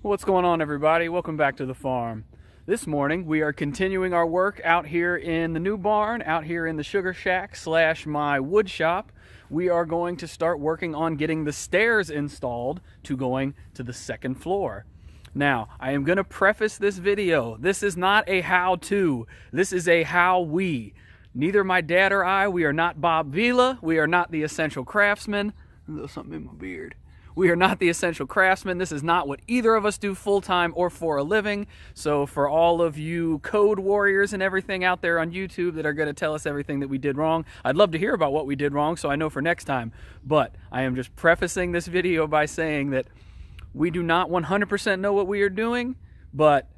What's going on, everybody? Welcome back to the farm. This morning we are continuing our work out here in the new barn, out here in the sugar shack / my wood shop. We are going to start working on getting the stairs installed to going to the second floor. Now, I am going to preface this video. This is not a how-to. This is a how-we. Neither my dad or I, we are not Bob Vila. We are not the Essential Craftsman. There's something in my beard. We are not the Essential Craftsman. This is not what either of us do full-time or for a living. So for all of you code warriors and everything out there on YouTube that are going to tell us everything that we did wrong, I'd love to hear about what we did wrong so I know for next time. But I am just prefacing this video by saying that we do not 100% know what we are doing, but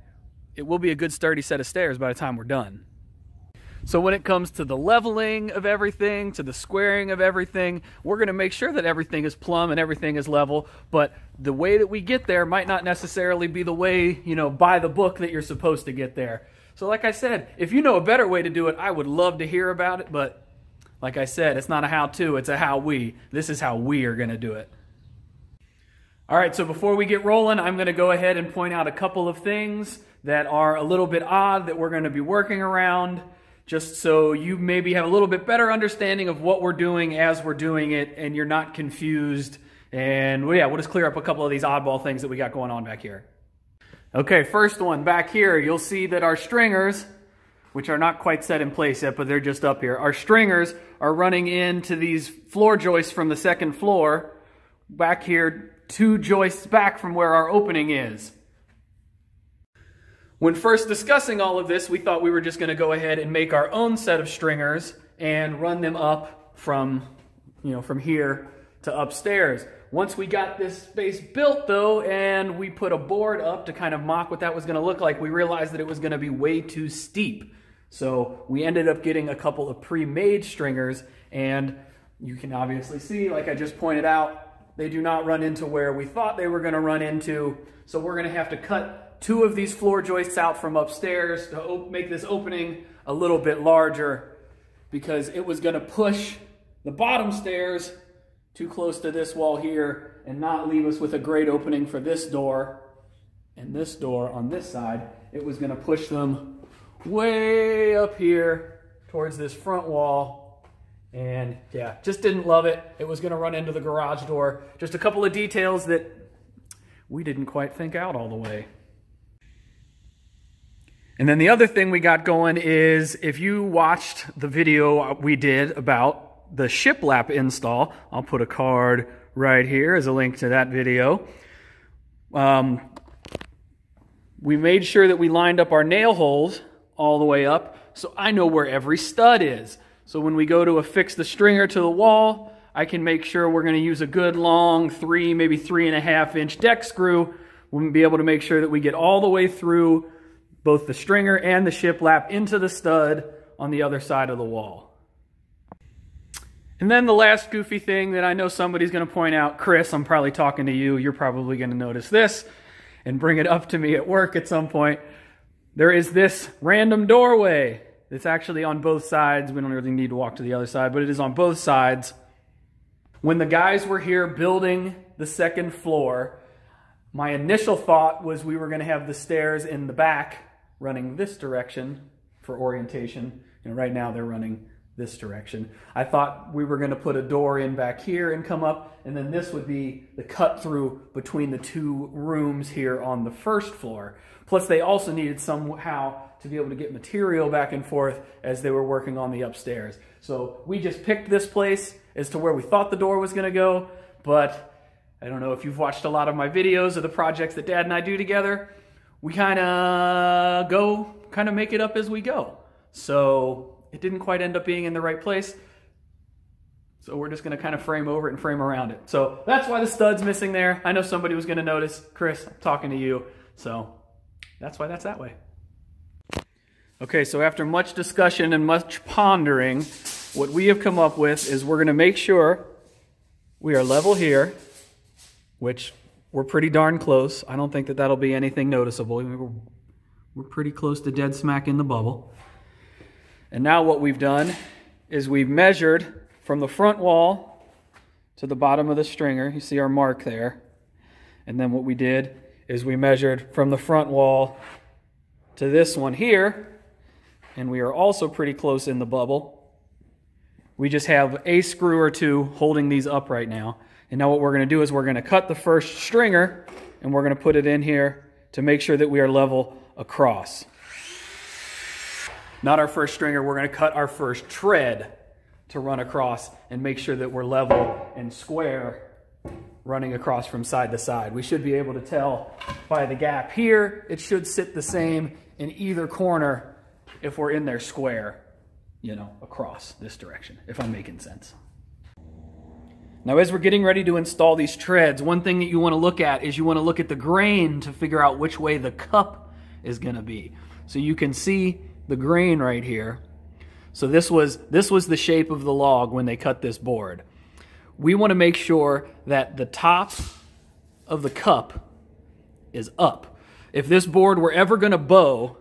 it will be a good sturdy set of stairs by the time we're done. So when it comes to the leveling of everything, to the squaring of everything, we're going to make sure that everything is plumb and everything is level, but the way that we get there might not necessarily be the way, by the book that you're supposed to get there. So like I said, if you know a better way to do it, I would love to hear about it, but like I said, it's not a how-to, it's a how-we. This is how we are going to do it. All right, so before we get rolling, I'm going to go ahead and point out a couple of things that are a little bit odd that we're going to be working around, just so you maybe have a little bit better understanding of what we're doing as we're doing it and you're not confused. And we'll just clear up a couple of these oddball things that we got going on back here. Okay, first one back here, you'll see that our stringers, which are not quite set in place yet, but they're just up here. Our stringers are running into these floor joists from the second floor, back here 2 joists back from where our opening is. When first discussing all of this, we thought we were just going to go ahead and make our own set of stringers and run them up from here to upstairs. Once we got this space built, though, and we put a board up to kind of mock what that was going to look like, we realized that it was going to be way too steep. So we ended up getting a couple of pre-made stringers, and you can obviously see, like I just pointed out, they do not run into where we thought they were going to run into. So we're going to have to cut 2 of these floor joists out from upstairs to make this opening a little bit larger, because it was going to push the bottom stairs too close to this wall here and not leave us with a great opening for this door and this door on this side. It was going to push them way up here towards this front wall, and yeah, just didn't love it. It was going to run into the garage door. Just a couple of details that we didn't quite think out all the way. And then the other thing we got going is, if you watched the video we did about the shiplap install, I'll put a card right here as a link to that video. We made sure that we lined up our nail holes all the way up, so I know where every stud is. So when we go to affix the stringer to the wall, I can make sure we're going to use a good long 3, maybe 3.5 inch deck screw. We'll be able to make sure that we get all the way through both the stringer and the shiplap into the stud on the other side of the wall. And then the last goofy thing that I know somebody's going to point out, Chris, I'm probably talking to you, you're probably going to notice this and bring it up to me at work at some point. There is this random doorway. It's actually on both sides. We don't really need to walk to the other side, but it is on both sides. When the guys were here building the second floor, my initial thought was we were going to have the stairs in the back running this direction for orientation. Right now they're running this direction. I thought we were going to put a door in back here and come up, and then this would be the cut through between the 2 rooms here on the first floor. Plus they also needed somehow to be able to get material back and forth as they were working on the upstairs. So we just picked this place as to where we thought the door was going to go, but I don't know if you've watched a lot of my videos of the projects that Dad and I do together. We kind of make it up as we go. So it didn't quite end up being in the right place. So we're just going to kind of frame over it and frame around it. So that's why the stud's missing there. I know somebody was going to notice. Chris, I'm talking to you. So that's why that's that way. Okay, so after much discussion and much pondering, what we have come up with is we're going to make sure we are level here, which we're pretty darn close. I don't think that that'll be anything noticeable. We're pretty close to dead smack in the bubble. And now what we've done is we've measured from the front wall to the bottom of the stringer. You see our mark there. And then what we did is we measured from the front wall to this one here, and we are also pretty close in the bubble. We just have a screw or two holding these up right now. And now what we're going to do is we're going to cut the first stringer, and we're going to put it in here to make sure that we are level across. Not our first stringer, we're going to cut our first tread to run across and make sure that we're level and square running across from side to side. We should be able to tell by the gap here, it should sit the same in either corner if we're in there square, you know, across this direction, if I'm making sense. Now, as we're getting ready to install these treads, one thing that you want to look at is you want to look at the grain to figure out which way the cup is going to be. So you can see the grain right here. So this was the shape of the log when they cut this board. We want to make sure that the top of the cup is up. If this board were ever going to bow,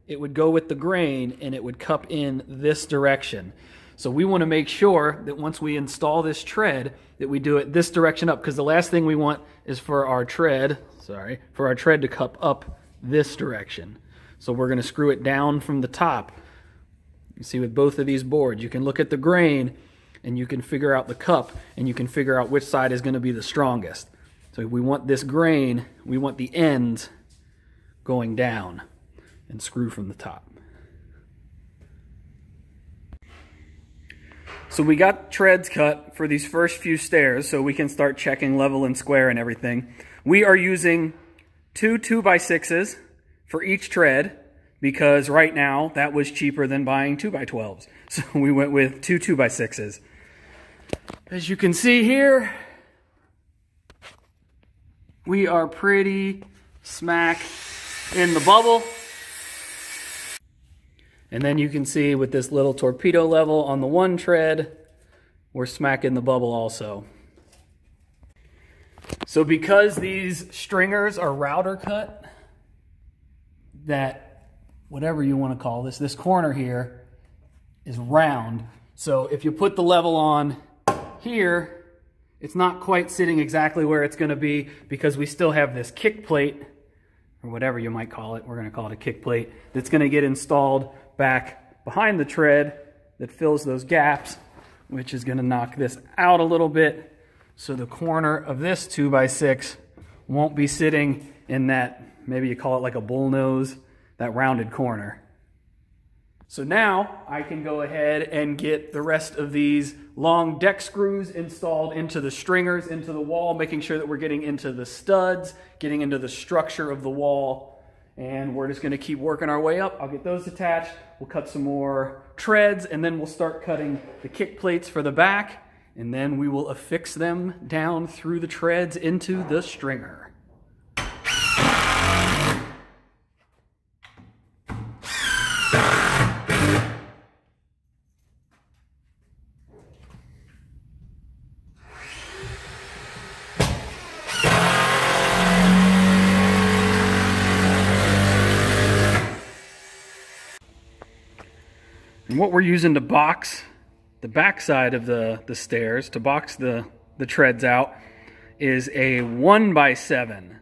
it would go with the grain and it would cup in this direction. So we want to make sure that once we install this tread, that we do it this direction up, because the last thing we want is for our tread to cup up this direction. So we're going to screw it down from the top. You see with both of these boards, you can look at the grain and you can figure out the cup and you can figure out which side is going to be the strongest. So we want this grain, we want the ends going down and screw from the top. So we got treads cut for these first few stairs so we can start checking level and square and everything. We are using 2 2x6s for each tread because right now that was cheaper than buying 2x12s. So we went with 2 2x6s. As you can see here, we are pretty smack in the bubble. And then you can see with this little torpedo level on the one tread, we're smack in the bubble also. So because these stringers are router cut, that whatever you want to call this corner here is round. So if you put the level on here, it's not quite sitting exactly where it's going to be because we still have this kick plate, or whatever you might call it, we're going to call it a kick plate, that's going to get installed back behind the tread that fills those gaps, which is going to knock this out a little bit. So the corner of this 2x6 won't be sitting in that, maybe you call it like a bull nose, that rounded corner. So now I can go ahead and get the rest of these long deck screws installed into the stringers, into the wall, making sure that we're getting into the studs, getting into the structure of the wall. And we're just going to keep working our way up. I'll get those attached. We'll cut some more treads, and then we'll start cutting the kick plates for the back, and then we will affix them down through the treads into the stringer. And what we're using to box the backside of the stairs, to box the treads out, is a 1x7.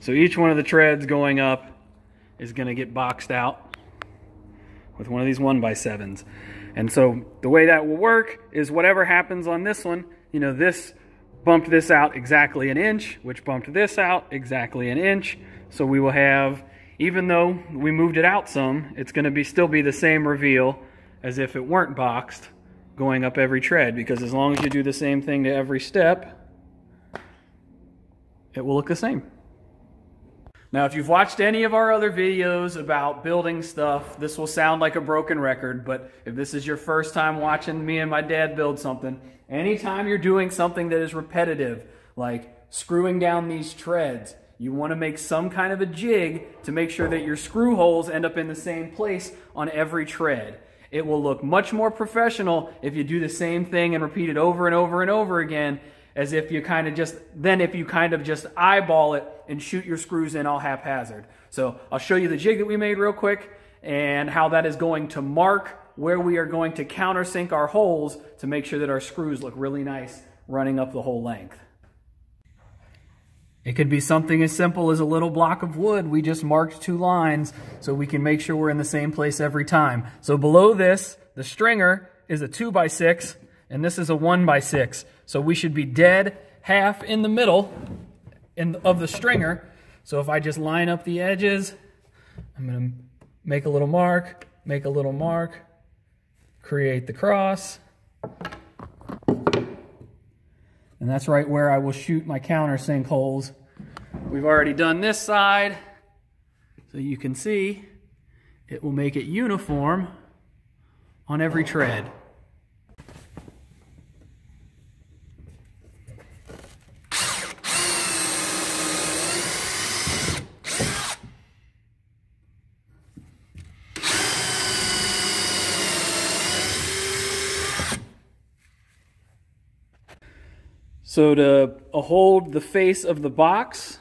So each one of the treads going up is going to get boxed out with one of these 1x7s. And so the way that will work is whatever happens on this one, you know, this bumped this out exactly an inch, which bumped this out exactly an inch. So we will have, even though we moved it out some, it's going to still be the same reveal as if it weren't boxed going up every tread, because as long as you do the same thing to every step, it will look the same. Now, if you've watched any of our other videos about building stuff, this will sound like a broken record, but if this is your first time watching me and my dad build something, anytime you're doing something that is repetitive, like screwing down these treads, you want to make some kind of a jig to make sure that your screw holes end up in the same place on every tread. It will look much more professional if you do the same thing and repeat it over and over and over again, as if you kind of just eyeball it and shoot your screws in all haphazard. So I'll show you the jig that we made real quick and how that is going to mark where we are going to countersink our holes to make sure that our screws look really nice running up the whole length. It could be something as simple as a little block of wood. We just marked 2 lines so we can make sure we're in the same place every time. So below this, the stringer is a 2x6 and this is a 1x6. So we should be dead half in the middle of the stringer. So if I just line up the edges, I'm going to make a little mark, create the cross. And that's right where I will shoot my countersink holes. We've already done this side, so you can see it will make it uniform on every tread. So to hold the face of the box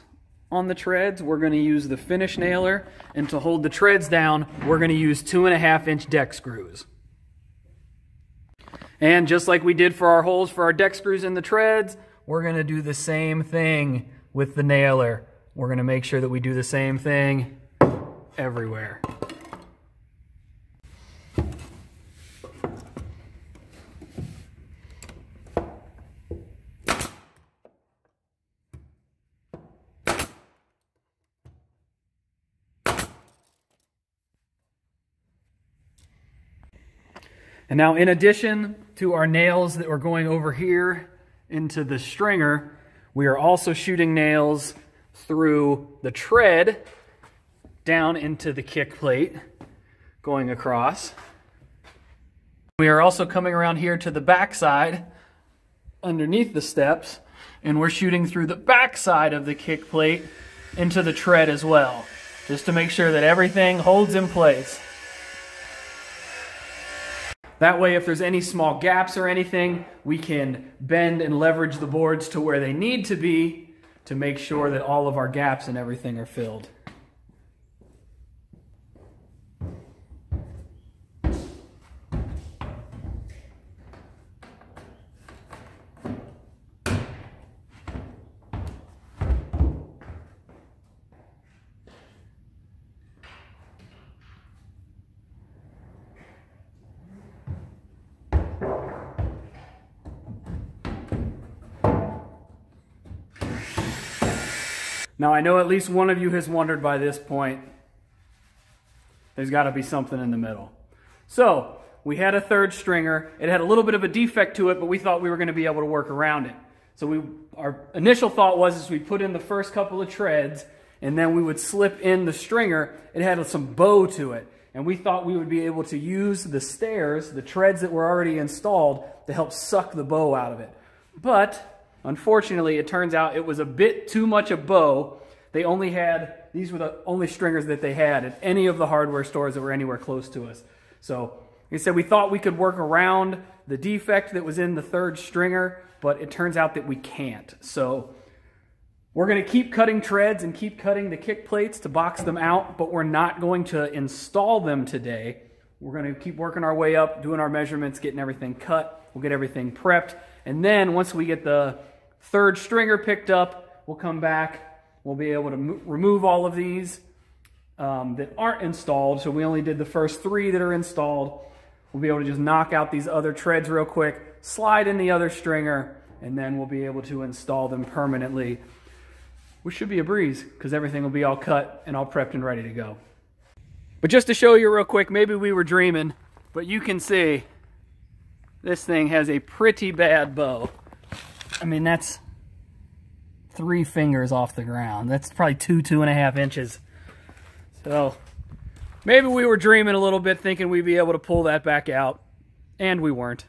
on the treads, we're going to use the finish nailer, and to hold the treads down, we're going to use 2.5-inch deck screws. And just like we did for our holes for our deck screws in the treads, we're going to do the same thing with the nailer. We're going to make sure that we do the same thing everywhere. And now, in addition to our nails that are going over here into the stringer, we are also shooting nails through the tread down into the kick plate, going across. We are also coming around here to the back side, underneath the steps, and we're shooting through the back side of the kick plate into the tread as well, just to make sure that everything holds in place. That way, if there's any small gaps or anything, we can bend and leverage the boards to where they need to be to make sure that all of our gaps and everything are filled. Now, I know at least one of you has wondered by this point, there's got to be something in the middle. So, we had a third stringer. It had a little bit of a defect to it, but we thought we were going to be able to work around it. So our initial thought was we put in the first couple of treads, and then we would slip in the stringer. It had some bow to it, and we thought we would be able to use the stairs, the treads that were already installed, to help suck the bow out of it. But unfortunately, it turns out it was a bit too much a bow. These were the only stringers that they had at any of the hardware stores that were anywhere close to us. So, like I said, we thought we could work around the defect that was in the third stringer, but it turns out that we can't. So, we're going to keep cutting treads and keep cutting the kick plates to box them out, but we're not going to install them today. We're going to keep working our way up, doing our measurements, getting everything cut. We'll get everything prepped. And then once we get the third stringer picked up, we'll come back. We'll be able to remove all of these that aren't installed. So we only did the first 3 that are installed. We'll be able to just knock out these other treads real quick, slide in the other stringer, and then we'll be able to install them permanently, which should be a breeze because everything will be all cut and all prepped and ready to go. But just to show you real quick, maybe we were dreaming, but you can see this thing has a pretty bad bow. I mean, that's 3 fingers off the ground. That's probably 2.5 inches. So maybe we were dreaming a little bit, thinking we'd be able to pull that back out, and we weren't.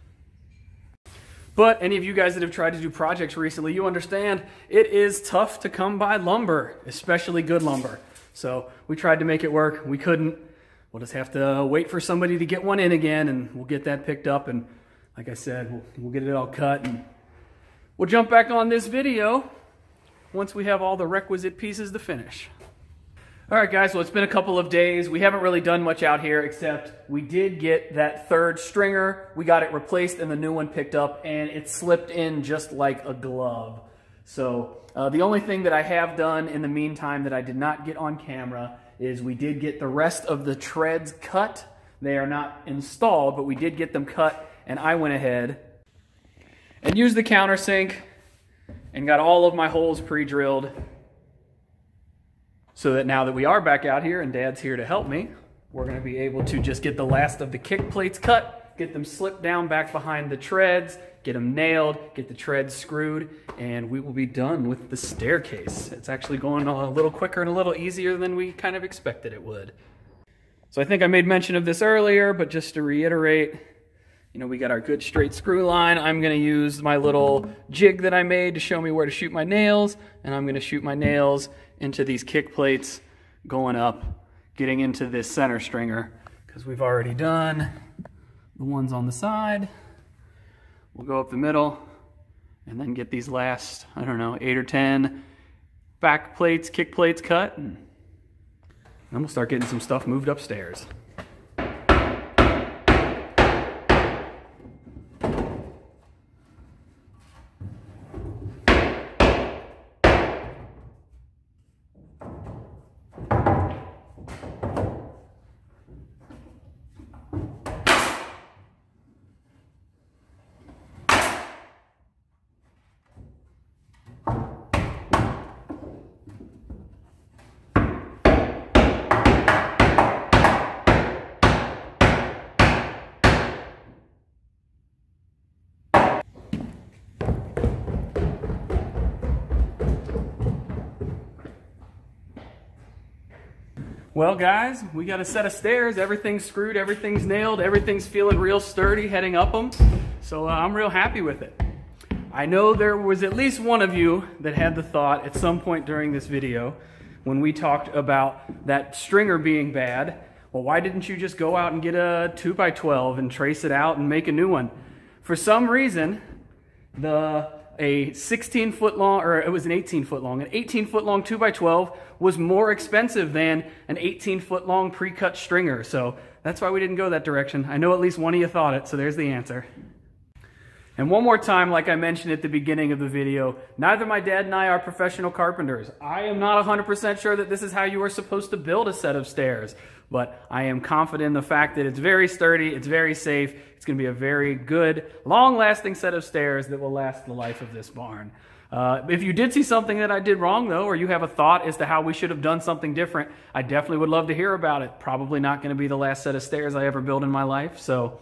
But any of you guys that have tried to do projects recently, you understand it is tough to come by lumber, especially good lumber. So we tried to make it work. We couldn't. We'll just have to wait for somebody to get one in again, and we'll get that picked up. And like I said, we'll get it all cut, and we'll jump back on this video once we have all the requisite pieces to finish. All right, guys, well, it's been a couple of days. We haven't really done much out here, except we did get that third stringer. We got it replaced and the new one picked up, and it slipped in just like a glove. So the only thing that I have done in the meantime that I did not get on camera is we did get the rest of the treads cut. They are not installed, but we did get them cut, and I went ahead and used the countersink and got all of my holes pre-drilled, so that now that we are back out here and Dad's here to help me, we're going to be able to just get the last of the kick plates cut, get them slipped down back behind the treads, get them nailed, get the treads screwed, and we will be done with the staircase. It's actually going a little quicker and a little easier than we kind of expected it would. So I think I made mention of this earlier, but just to reiterate, you know, we got our good straight screw line. I'm going to use my little jig that I made to show me where to shoot my nails, and I'm going to shoot my nails into these kick plates going up, getting into this center stringer, because we've already done the ones on the side. We'll go up the middle and then get these last, I don't know, 8 or 10 back plates, kick plates cut, and then we'll start getting some stuff moved upstairs. Well, guys, we got a set of stairs. Everything's screwed, everything's nailed, everything's feeling real sturdy heading up them. So I'm real happy with it. I know there was at least one of you that had the thought at some point during this video when we talked about that stringer being bad, well, why didn't you just go out and get a 2x12 and trace it out and make a new one? For some reason, a 16-foot long, or it was an 18-foot long, an 18-foot long 2x12 was more expensive than an 18-foot long pre-cut stringer. So that's why we didn't go that direction. I know at least one of you thought it, so there's the answer. And one more time, like I mentioned at the beginning of the video, neither my dad and I are professional carpenters. I am not 100% sure that this is how you are supposed to build a set of stairs, but I am confident in the fact that it's very sturdy, it's very safe, it's going to be a very good, long-lasting set of stairs that will last the life of this barn. If you did see something that I did wrong, though, or you have a thought as to how we should have done something different, I definitely would love to hear about it. Probably not going to be the last set of stairs I ever build in my life, so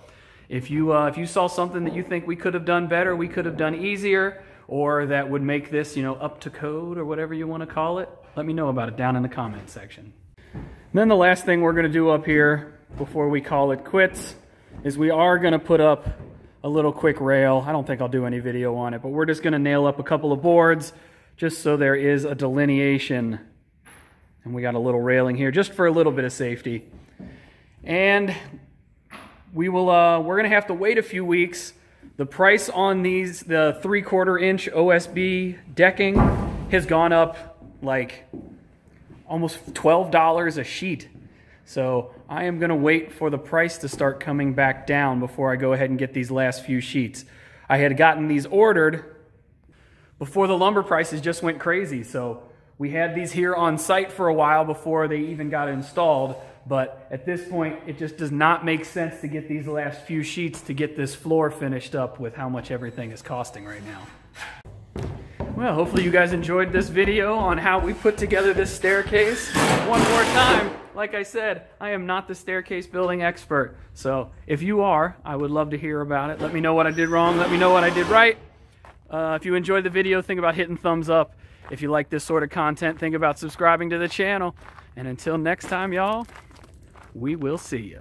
if you saw something that you think we could have done better, we could have done easier, or that would make this, you know, up to code or whatever you want to call it, let me know about it down in the comment section. And then the last thing we're going to do up here before we call it quits is we are going to put up a little quick rail. I don't think I'll do any video on it, but we're just going to nail up a couple of boards just so there is a delineation. And we got a little railing here just for a little bit of safety. And we're going to have to wait a few weeks. The price on these, the 3/4 inch OSB decking has gone up like almost $12 a sheet. So I am going to wait for the price to start coming back down before I go ahead and get these last few sheets. I had gotten these ordered before the lumber prices just went crazy. So we had these here on site for a while before they even got installed. But at this point, it just does not make sense to get these last few sheets to get this floor finished up with how much everything is costing right now. Well, hopefully you guys enjoyed this video on how we put together this staircase. One more time, like I said, I am not the staircase building expert. So if you are, I would love to hear about it. Let me know what I did wrong. Let me know what I did right. If you enjoyed the video, think about hitting thumbs up. If you like this sort of content, think about subscribing to the channel. And until next time, y'all, we will see ya.